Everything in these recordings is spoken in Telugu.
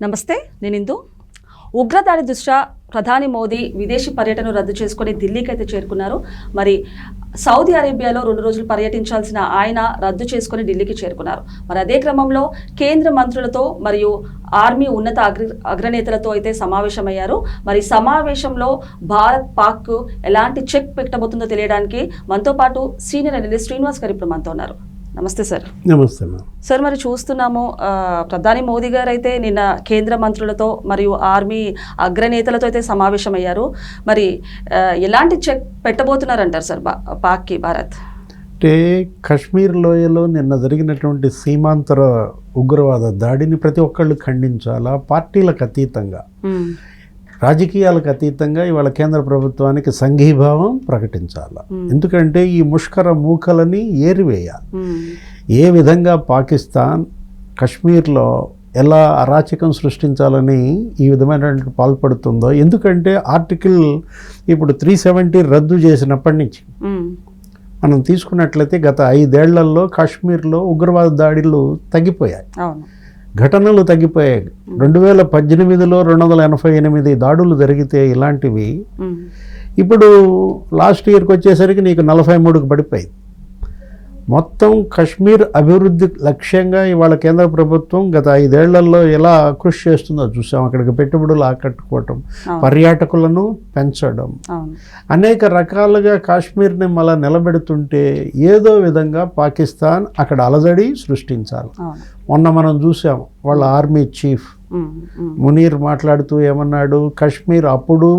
నమస్తే, నేను ఇందు. ఉగ్రదాడి దృష్ట్యా ప్రధాని మోదీ విదేశీ పర్యటన రద్దు చేసుకుని ఢిల్లీకి అయితే చేరుకున్నారు. మరి సౌదీ అరేబియాలో 2 రోజులు పర్యటించాల్సిన ఆయన రద్దు చేసుకుని ఢిల్లీకి చేరుకున్నారు. మరి అదే క్రమంలో కేంద్ర మంత్రులతో మరియు ఆర్మీ ఉన్నత అగ్రనేతలతో అయితే సమావేశమయ్యారు. మరి సమావేశంలో భారత్ పాక్ ఎలాంటి చెక్ పెట్టబోతుందో తెలియడానికి మనతో పాటు సీనియర్ అనలిస్ట్ శ్రీనివాస్ గారు ఇప్పుడు మనతో ఉన్నారు. నమస్తే సార్. నమస్తే సార్. మరి చూస్తున్నాము, ప్రధాని మోదీ గారు అయితే నిన్న కేంద్ర మంత్రులతో మరియు ఆర్మీ అగ్రనేతలతో అయితే సమావేశమయ్యారు. మరి ఎలాంటి చెక్ పెట్టబోతున్నారంటారు సార్ పాక్కి భారత్? అంటే కాశ్మీర్ లోయలో నిన్న జరిగినటువంటి సీమాంతర ఉగ్రవాద దాడిని ప్రతి ఒక్కళ్ళు ఖండించాలా, పార్టీలకు అతీతంగా రాజకీయాలకు అతీతంగా ఇవాళ కేంద్ర ప్రభుత్వానికి సంఘీభావం ప్రకటించాలి. ఎందుకంటే ఈ ముష్కర మూకలని ఏరివేయాలి. ఏ విధంగా పాకిస్తాన్ కశ్మీర్లో ఎలా అరాచకం సృష్టించాలని ఈ విధమైనటువంటి పాల్పడుతుందో, ఎందుకంటే ఆర్టికల్ ఇప్పుడు 370 రద్దు చేసినప్పటి నుంచి మనం తీసుకున్నట్లయితే గత 5 ఏళ్లలో కాశ్మీర్లో ఉగ్రవాద దాడులు తగ్గిపోయాయి, ఘటనలు తగ్గిపోయాయి. 2018లో 288 దాడులు జరిగితే ఇలాంటివి ఇప్పుడు లాస్ట్ ఇయర్కి వచ్చేసరికి నీకు 43కు పడిపోయింది. మొత్తం కశ్మీర్ అభివృద్ధి లక్ష్యంగా ఇవాళ కేంద్ర ప్రభుత్వం గత 5 ఏళ్లలో ఎలా కృషి చేస్తుందో చూసాం. అక్కడికి పెట్టుబడులు ఆకట్టుకోవటం, పర్యాటకులను పెంచడం, అనేక రకాలుగా కాశ్మీర్ని మళ్ళా నిలబెడుతుంటే ఏదో విధంగా పాకిస్తాన్ అక్కడ అలజడి సృష్టించాలి. మొన్న మనం చూసాం, వాళ్ళ ఆర్మీ చీఫ్ మునీర్ మాట్లాడుతూ ఏమన్నాడు, కశ్మీర్ అప్పుడు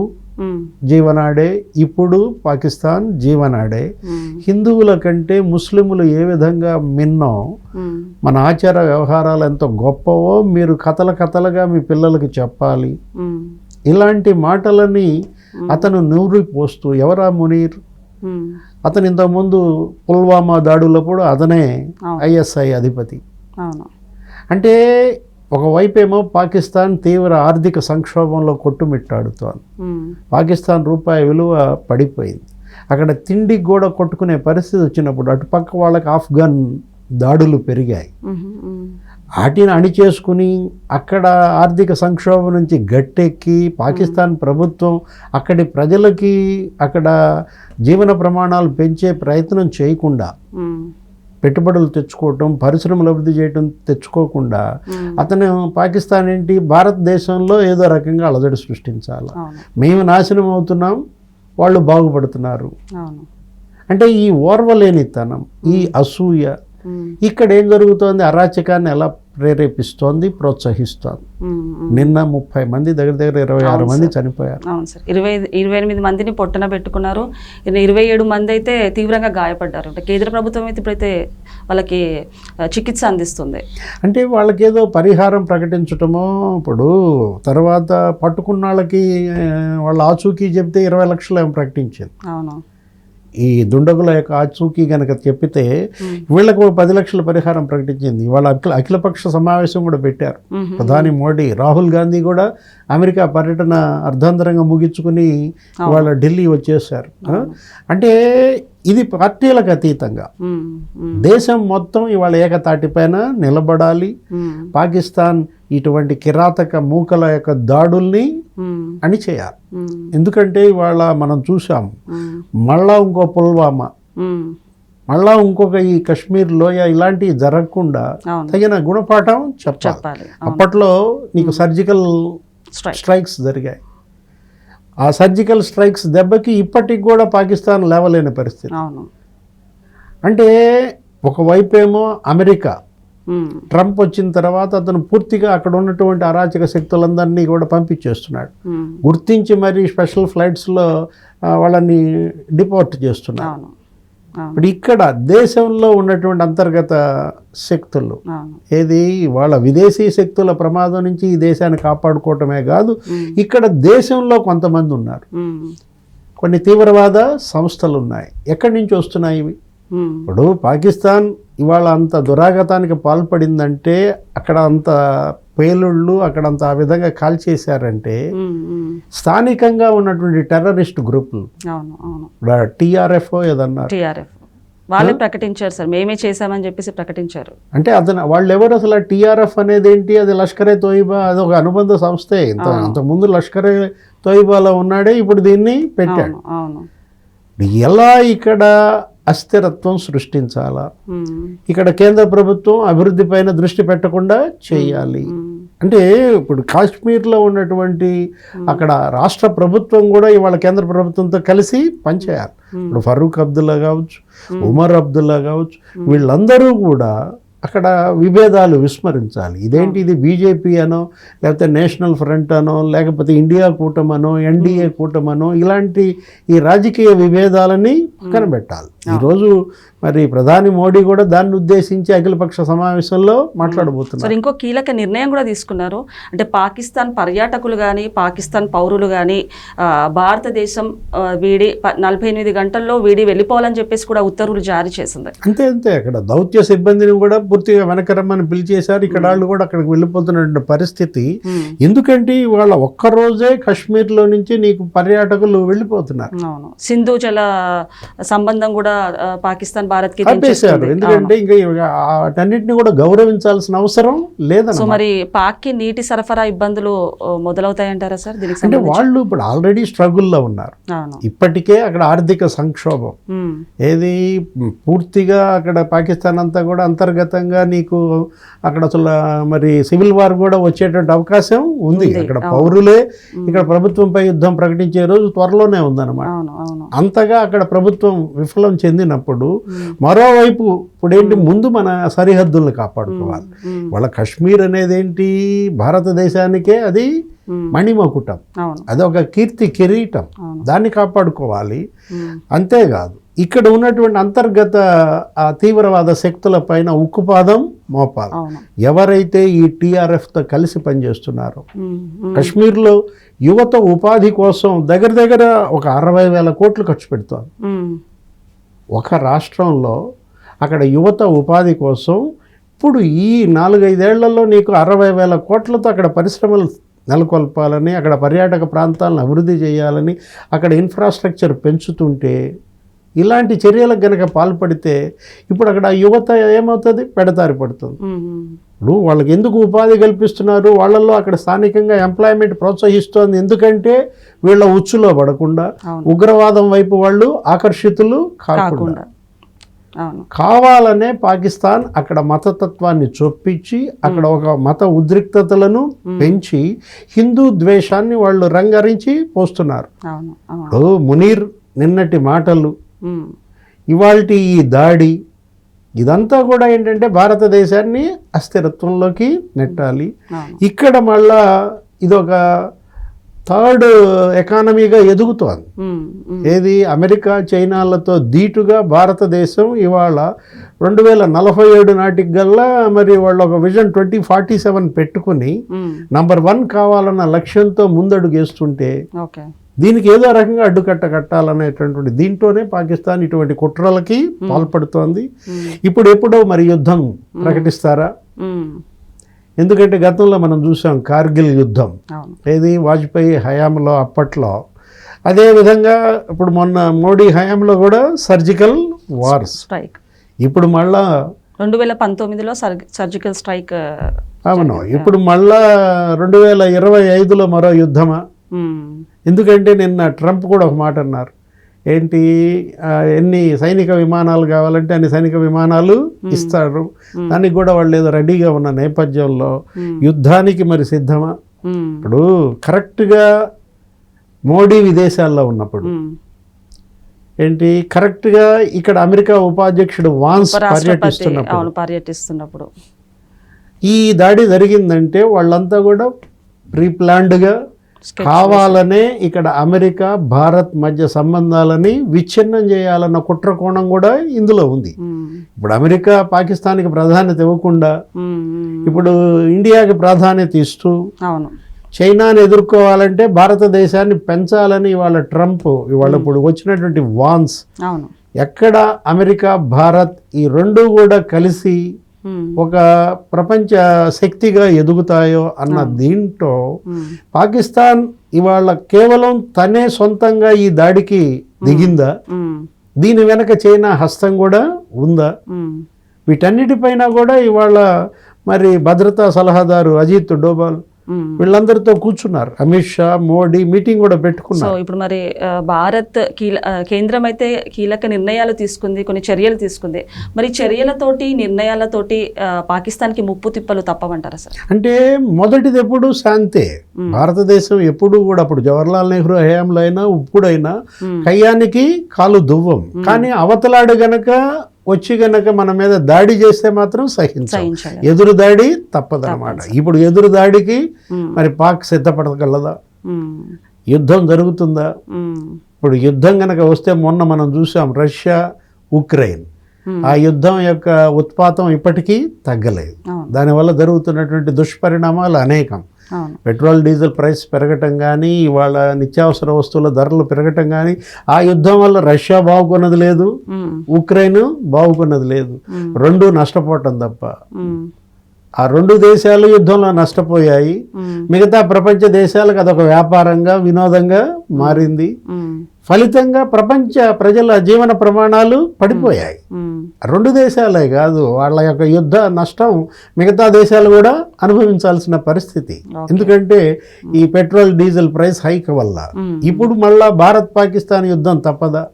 జీవనాడే, ఇప్పుడు పాకిస్తాన్ జీవనాడే. హిందువుల కంటే ముస్లింలు ఏ విధంగా మిన్నో, మన ఆచార వ్యవహారాలు ఎంతో గొప్పవో మీరు కథలుగా మీ పిల్లలకి చెప్పాలి. ఇలాంటి మాటలని అతను నూరిపోస్తూ, ఎవరా మునీర్? అతను ఇంతకుముందు పుల్వామా దాడులప్పుడు అతనే ISI అధిపతి. అంటే ఒకవైపేమో పాకిస్తాన్ తీవ్ర ఆర్థిక సంక్షోభంలో కొట్టుమిట్టాడుతోంది. పాకిస్తాన్ రూపాయి విలువ పడిపోయింది. అక్కడ తిండి కూడా కొట్టుకునే పరిస్థితి వచ్చినప్పుడు అటుపక్క వాళ్ళకి ఆఫ్ఘన్ దాడులు పెరిగాయి. వాటిని అణిచేసుకుని అక్కడ ఆర్థిక సంక్షోభం నుంచి గట్టెక్కి పాకిస్తాన్ ప్రభుత్వం అక్కడి ప్రజలకి అక్కడ జీవన ప్రమాణాలు పెంచే ప్రయత్నం చేయకుండా, పెట్టుబడులు తెచ్చుకోవటం, పరిశ్రమలు అభివృద్ధి చేయటం తెచ్చుకోకుండా అతను పాకిస్తాన్ ఏంటి, భారతదేశంలో ఏదో రకంగా అలజడి సృష్టించాలి. మేము నాశనం అవుతున్నాం, వాళ్ళు బాగుపడుతున్నారు. అంటే ఈ ఓర్వలేనితనం, ఈ అసూయ, ఇక్కడ ఏం జరుగుతోంది, అరాచకాన్ని ఎలా ప్రేరేపిస్తోంది, ప్రోత్సహిస్తోంది. నిన్న 30 మంది, దగ్గర 26 మంది చనిపోయారు. అవును సార్. 28 మందిని పొట్టన పెట్టుకున్నారు. 27 మంది అయితే తీవ్రంగా గాయపడ్డారు. కేంద్ర ప్రభుత్వం అయితే ఇప్పుడైతే వాళ్ళకి చికిత్స అందిస్తుంది. అంటే వాళ్ళకేదో పరిహారం ప్రకటించటమో, ఇప్పుడు తర్వాత పట్టుకున్న వాళ్ళకి వాళ్ళ ఆచూకీ చెప్తే 20 లక్షలు ఏమో ప్రకటించింది. అవును. ఈ దుండగుల యొక్క ఆచూకీ కనుక చెప్పితే వీళ్ళకు 10 లక్షల పరిహారం ప్రకటించింది. వాళ్ళ అఖిలపక్ష సమావేశం కూడా పెట్టారు. ప్రధాని మోడీ, రాహుల్ గాంధీ కూడా అమెరికా పర్యటన అర్ధాంతరంగా ముగించుకుని వాళ్ళ ఢిల్లీ వచ్చేసారు. అంటే ఇది పార్టీలకు అతీతంగా దేశం మొత్తం ఇవాళ ఏకతాటిపైన నిలబడాలి. పాకిస్తాన్ ఇటువంటి కిరాతక మూకల యొక్క దాడుల్ని అణిచేయాలి. ఎందుకంటే ఇవాళ మనం చూసాం, మళ్ళా ఇంకో పుల్వామా, మళ్ళా ఇంకొక ఈ కశ్మీర్ లోయ, ఇలాంటివి జరగకుండా తగిన గుణపాఠం చెప్పాలి. అప్పట్లో నీకు సర్జికల్ స్ట్రైక్స్ జరిగాయి. ఆ సర్జికల్ స్ట్రైక్స్ దెబ్బకి ఇప్పటికి కూడా పాకిస్తాన్ లేవలేని పరిస్థితి. అంటే ఒకవైపేమో అమెరికా, ట్రంప్ వచ్చిన తర్వాత అతను పూర్తిగా అక్కడ ఉన్నటువంటి అరాచక శక్తులందరినీ కూడా పంపించేస్తున్నాడు. గుర్తించి మరి స్పెషల్ ఫ్లైట్స్లో వాళ్ళని డిపోర్ట్ చేస్తున్నాడు. ఇప్పుడు ఇక్కడ దేశంలో ఉన్నటువంటి అంతర్గత శక్తులు, ఏది వాళ్ళ విదేశీ శక్తుల ప్రమాదం నుంచి ఈ దేశాన్ని కాపాడుకోవటమే కాదు, ఇక్కడ దేశంలో కొంతమంది ఉన్నారు, కొన్ని తీవ్రవాద సంస్థలు ఉన్నాయి. ఎక్కడి నుంచి వస్తున్నాయి ఇవి? ఇప్పుడు పాకిస్తాన్ ఇవాళ అంత దురాగతానికి పాల్పడిందంటే, అక్కడ అంత పేలుళ్ళు, అక్కడంత ఆ విధంగా కాల్చేశారంటే స్థానికంగా ఉన్నటువంటి టెర్రరిస్ట్ గ్రూపులు, TRF ఏదన్నారు, వాళ్ళే ప్రకటించారు సార్, మేమే చేశామని చెప్పేసి ప్రకటించారు. అంటే వాళ్ళు ఎవరు అసలు టీఆర్ఎఫ్ అనేది ఏంటి? అది లష్కరే తోయిబా, అది ఒక అనుబంధ సంస్థే. అంతకుముందు లష్కరే తోయిబాలో ఉన్నాడే, ఇప్పుడు దీన్ని పెట్టాడు. అవును. ఎలా ఇక్కడ అస్థిరత్వం సృష్టించాలా, ఇక్కడ కేంద్ర ప్రభుత్వం అభివృద్ధి పైన దృష్టి పెట్టకుండా చేయాలి అంటే, ఇప్పుడు కాశ్మీర్లో ఉన్నటువంటి అక్కడ రాష్ట్ర ప్రభుత్వం కూడా ఇవాళ కేంద్ర ప్రభుత్వంతో కలిసి పనిచేయాలి. ఇప్పుడు ఫరూక్ అబ్దుల్లా కావచ్చు, ఉమర్ అబ్దుల్లా కావచ్చు, వీళ్ళందరూ కూడా అక్కడ విభేదాలు విస్మరించాలి. ఇదేంటి, ఇది బీజేపీ అనో, లేకపోతే నేషనల్ ఫ్రంట్ అనో, లేకపోతే ఇండియా కూటమనో, ఎన్డీఏ కూటమనో, ఇలాంటి ఈ రాజకీయ విభేదాలని పక్కన పెట్టాలి. ఈరోజు మరి ప్రధాని మోడీ కూడా దాన్ని ఉద్దేశించి అఖిలపక్ష సమావేశంలో మాట్లాడబోతున్నారు. ఇంకో కీలక నిర్ణయం కూడా తీసుకున్నారు. అంటే పాకిస్తాన్ పర్యాటకులు కానీ, పాకిస్తాన్ పౌరులు కానీ భారతదేశం వీడి 48 గంటల్లో వీడి వెళ్ళిపోవాలని చెప్పేసి కూడా ఉత్తర్వులు జారీ చేసింది. అంతే అక్కడ దౌత్య సిబ్బందిని కూడా పూర్తిగా వెనకరమ్మని పిలిచేశారు. ఇక్కడ వాళ్ళు కూడా అక్కడికి వెళ్ళిపోతున్న పరిస్థితి. ఎందుకంటే వాళ్ళ ఒక్కరోజే కాశ్మీర్లో నుంచి నీకు పర్యాటకులు వెళ్ళిపోతున్నారు. అవును, సింధు జల సంబంధం కూడా పాకిస్తాన్ భారత్కి ఆపేశారు. ఎందుకంటే ఇంకా వాటన్నిటిని కూడా గౌరవించాల్సిన అవసరం లేదన్న. సో మరి పాక్కి నీటి సరఫరా ఇబ్బందులు మొదలవుతాయంటారా సార్? దీనికి అంటే వాళ్ళు ఇప్పుడు ఆల్రెడీ స్ట్రగుల్లో ఉన్నారు. ఇప్పటికే అక్కడ ఆర్థిక సంక్షోభం ఏది పూర్తిగా అక్కడ పాకిస్తాన్ అంతా కూడా అంతర్గతంగా నీకు అక్కడ అసలు మరి సివిల్ వార్ కూడా వచ్చేటువంటి అవకాశం ఉంది. అక్కడ పౌరులే ఇక్కడ ప్రభుత్వంపై యుద్ధం ప్రకటించే రోజు త్వరలోనే ఉందన్నమాట. అంతగా అక్కడ ప్రభుత్వం విఫలం చెందినప్పుడు మరోవైపు ఇప్పుడేంటి, ముందు మన సరిహద్దులను కాపాడుకోవాలి. వాళ్ళ కాశ్మీర్ అనేది ఏంటి, భారతదేశానికే అది మణిమకుటం, అదొక కీర్తి కిరీటం, దాన్ని కాపాడుకోవాలి. అంతేకాదు ఇక్కడ ఉన్నటువంటి అంతర్గత తీవ్రవాద శక్తుల పైన ఉక్కుపాదం మోపాలి. ఎవరైతే ఈ టీఆర్ఎఫ్తో కలిసి పనిచేస్తున్నారో, కాశ్మీర్లో యువత ఉపాధి కోసం దగ్గర ఒక 60,000 కోట్లు ఖర్చు పెడుతోంది. ఒక రాష్ట్రంలో అక్కడ యువత ఉపాధి కోసం ఇప్పుడు ఈ 4-5 ఏళ్లలో నీకు 60,000 కోట్లతో అక్కడ పరిశ్రమలు నెలకొల్పాలని, అక్కడ పర్యాటక ప్రాంతాలను అభివృద్ధి చేయాలని, అక్కడ ఇన్ఫ్రాస్ట్రక్చర్ పెంచుతుంటే, ఇలాంటి చర్యలకు గనక పాల్పడితే ఇప్పుడు అక్కడ యువత ఏమవుతుంది, పెడతారి పడుతుంది. ఇప్పుడు వాళ్ళకి ఎందుకు ఉపాధి కల్పిస్తున్నారు, వాళ్ళల్లో అక్కడ స్థానికంగా ఎంప్లాయ్మెంట్ ప్రోత్సహిస్తోంది. ఎందుకంటే వీళ్ళ ఉచ్చులో పడకుండా ఉగ్రవాదం వైపు వాళ్ళు ఆకర్షితులు కాకుండా. కావాలనే పాకిస్తాన్ అక్కడ మతతత్వాన్ని చొప్పించి అక్కడ ఒక మత ఉద్రిక్తతలను పెంచి హిందూ ద్వేషాన్ని వాళ్ళు రంగరించి పోస్తున్నారు. మునీర్ నిన్నటి మాటలు, ఇవాల్టి ఈ దాడి, ఇదంతా కూడా ఏంటంటే భారతదేశాన్ని అస్థిరత్వంలోకి నెట్టాలి. ఇక్కడ మళ్ళా ఇదొక థర్డ్ ఎకానమీగా ఎదుగుతోంది. ఏది, అమెరికా చైనాలతో ధీటుగా భారతదేశం ఇవాళ 2047 నాటికి గల్లా మరి వాళ్ళు ఒక విజన్ 2047 పెట్టుకుని నంబర్ 1 కావాలన్న లక్ష్యంతో ముందడుగేస్తుంటే దీనికి ఏదో రకంగా అడ్డుకట్ట కట్టాలనేటటువంటి దీంట్లోనే పాకిస్తాన్ ఇటువంటి కుట్రలకి పాల్పడుతోంది. ఎప్పుడో మరి యుద్ధం ప్రకటిస్తారా? ఎందుకంటే గతంలో మనం చూసాం కార్గిల్ యుద్ధం, ఏది వాజ్పేయి హయాంలో అప్పట్లో. అదేవిధంగా ఇప్పుడు మొన్న మోడీ హయాంలో కూడా సర్జికల్ వార్స్. ఇప్పుడు మళ్ళా 2019లో సర్జికల్ స్ట్రైక్. అవును, ఇప్పుడు మళ్ళా 2025లో మరో యుద్ధమా? ఎందుకంటే నిన్న ట్రంప్ కూడా ఒక మాట అన్నారు, ఏంటి, ఎన్ని సైనిక విమానాలు కావాలంటే అన్ని సైనిక విమానాలు ఇస్తారు. దానికి కూడా వాళ్ళు ఏదో రెడీగా ఉన్న నేపథ్యంలో యుద్ధానికి మరి సిద్ధమా? ఇప్పుడు కరెక్ట్గా మోడీ విదేశాల్లో ఉన్నప్పుడు ఏంటి, కరెక్ట్గా ఇక్కడ అమెరికా ఉపాధ్యక్షుడు వాన్స్ పర్యటిస్తున్నప్పుడు ఈ దాడి జరిగిందంటే వాళ్ళంతా కూడా ప్రీప్లాన్డ్గా కావాలనే ఇక్కడ అమెరికా భారత్ మధ్య సంబంధాలని విచ్ఛిన్నం చేయాలన్న కుట్ర కోణం కూడా ఇందులో ఉంది. ఇప్పుడు అమెరికా పాకిస్తాన్కి ప్రాధాన్యత ఇవ్వకుండా ఇప్పుడు ఇండియాకి ప్రాధాన్యత ఇస్తూ చైనాని ఎదుర్కోవాలంటే భారతదేశాన్ని పెంచాలని ఇవాళ ట్రంప్, ఇవాళ ఇప్పుడు వచ్చినటువంటి వాన్స్, ఎక్కడ అమెరికా భారత్ ఈ రెండు కూడా కలిసి ఒక ప్రపంచ శక్తిగా ఎదుగుతాయో అన్న దీంట్లో పాకిస్తాన్ ఇవాళ కేవలం తనే సొంతంగా ఈ దాడికి దిగిందా? దీని వెనక చైనా హస్తం కూడా ఉందా? వీటన్నిటిపైన కూడా ఇవాళ మరి భద్రతా సలహాదారు అజిత్ డోబాల్ వీళ్ళందరితో కూర్చున్నారు. అమిత్ షా, మోడీ మీటింగ్ కూడా సో పెట్టుకున్నారు. ఇప్పుడు మరి భారత్ కేంద్రం అయితే కీలక నిర్ణయాలు తీసుకుంది, కొన్ని చర్యలు తీసుకుంది. మరి చర్యలతోటి నిర్ణయాలతోటి పాకిస్తాన్కి ముప్పు తిప్పలు తప్పమంటారా సార్? అంటే మొదటిది ఎప్పుడు శాంతే. భారతదేశం ఎప్పుడు కూడా అప్పుడు జవహర్లాల్ నెహ్రూ హయాంలో అయినా ఇప్పుడైనా కయ్యానికి కాలు దువ్వం. కానీ అవతలాడు గనక వచ్చి గనక మన మీద దాడి చేస్తే మాత్రం సహించాలి. ఎదురు దాడి తప్పదన్నమాట. ఇప్పుడు ఎదురు దాడికి మరి పాక్ సిద్ధపడగలదా? యుద్ధం జరుగుతుందా? ఇప్పుడు యుద్ధం గనక వస్తే మొన్న మనం చూసాం రష్యా ఉక్రెయిన్, ఆ యుద్ధం యొక్క ఉత్పాతం ఇప్పటికీ తగ్గలేదు. దానివల్ల జరుగుతున్నటువంటి దుష్పరిణామాలు అనేకం. పెట్రోల్ డీజిల్ ప్రైస్ పెరగటం కానీ, ఇవాళ నిత్యావసర వస్తువుల ధరలు పెరగటం కానీ, ఆ యుద్ధం వల్ల రష్యా బాగుకున్నది లేదు, ఉక్రెయిన్ బాగుకున్నది లేదు. రెండు నష్టపోవటం తప్ప. ఆ రెండు దేశాలు యుద్ధంలో నష్టపోయాయి. మిగతా ప్రపంచ దేశాలకు అదొక వ్యాపారంగా వినోదంగా మారింది. ఫలితంగా ప్రపంచ ప్రజల జీవన ప్రమాణాలు పడిపోయాయి. రెండు దేశాలే కాదు, వాళ్ళ యొక్క యుద్ధ నష్టం మిగతా దేశాలు కూడా అనుభవించాల్సిన పరిస్థితి. ఎందుకంటే ఈ పెట్రోల్ డీజిల్ ప్రైస్ హైక్ వల్ల. ఇప్పుడు మళ్ళా భారత్ పాకిస్తాన్ యుద్ధం తప్పదా?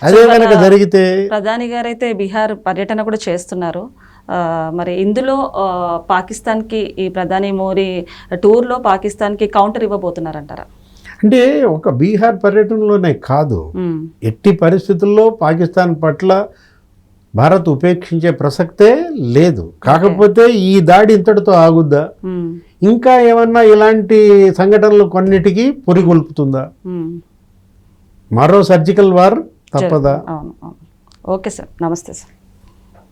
అదే కనుక జరిగితే. ప్రధాని గారు అయితే బీహార్ పర్యటన కూడా చేస్తున్నారు. మరి ఇందులో పాకిస్తాన్కి ఈ ప్రధాని మోడీ టూర్లో పాకిస్తాన్కి కౌంటర్ ఇవ్వబోతున్నారంటారా? అంటే ఒక బీహార్ పర్యటనలోనే కాదు, ఎట్టి పరిస్థితుల్లో పాకిస్తాన్ పట్ల భారత్ ఉపేక్షించే ప్రసక్తే లేదు. కాకపోతే ఈ దాడి ఇంతటితో ఆగుద్దా? ఇంకా ఏమన్నా ఇలాంటి సంఘటనలు కొన్నిటికి పురిగొల్పుతుందా? మరో సర్జికల్ వార్ తప్పదా? ఓకే సార్, నమస్తే సార్.